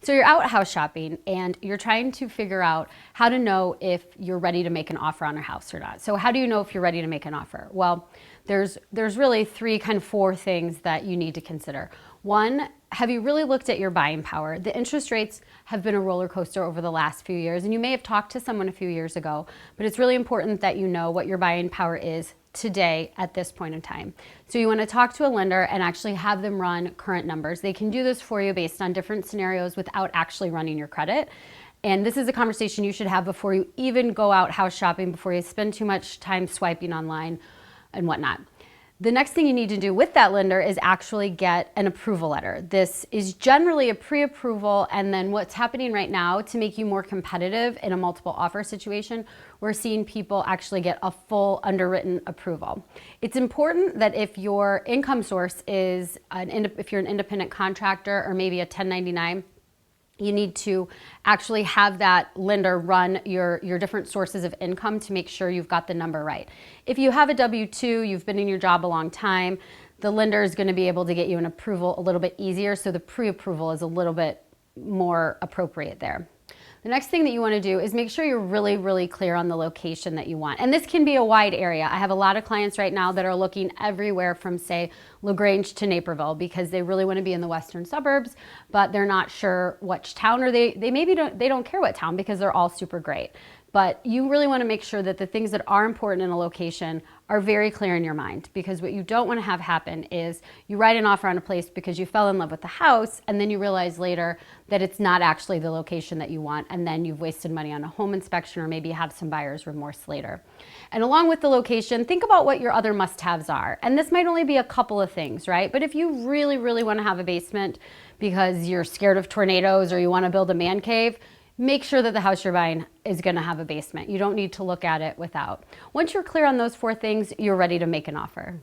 So you're out house shopping and you're trying to figure out how to know if you're ready to make an offer on a house or not. So how do you know if you're ready to make an offer? Well, there's really four things that you need to consider. One, have you really looked at your buying power? The interest rates have been a roller coaster over the last few years, and you may have talked to someone a few years ago, but it's really important that you know what your buying power is today at this point in time. So you want to talk to a lender and actually have them run current numbers. They can do this for you based on different scenarios without actually running your credit. And this is a conversation you should have before you even go out house shopping, before you spend too much time swiping online and whatnot. The next thing you need to do with that lender is actually get an approval letter. This is generally a pre-approval, and then what's happening right now to make you more competitive in a multiple offer situation, we're seeing people actually get a full underwritten approval. It's important that if your income source is, if you're an independent contractor or maybe a 1099, you need to actually have that lender run your different sources of income to make sure you've got the number right. If you have a W-2, you've been in your job a long time, the lender is going to be able to get you an approval a little bit easier, so the pre-approval is a little bit more appropriate there. The next thing that you want to do is make sure you're really clear on the location that you want. And this can be a wide area. I have a lot of clients right now that are looking everywhere from, say, LaGrange to Naperville because they really want to be in the western suburbs, but they're not sure which town, or they maybe don't care what town because they're all super great. But you really want to make sure that the things that are important in a location are very clear in your mind, because what you don't want to have happen is you write an offer on a place because you fell in love with the house and then you realize later that it's not actually the location that you want, and then you've wasted money on a home inspection, or maybe you have some buyer's remorse later. And along with the location, think about what your other must-haves are. And this might only be a couple of things, right? But if you really want to have a basement because you're scared of tornadoes or you want to build a man cave, make sure that the house you're buying is going to have a basement. You don't need to look at it without. Once you're clear on those four things, you're ready to make an offer.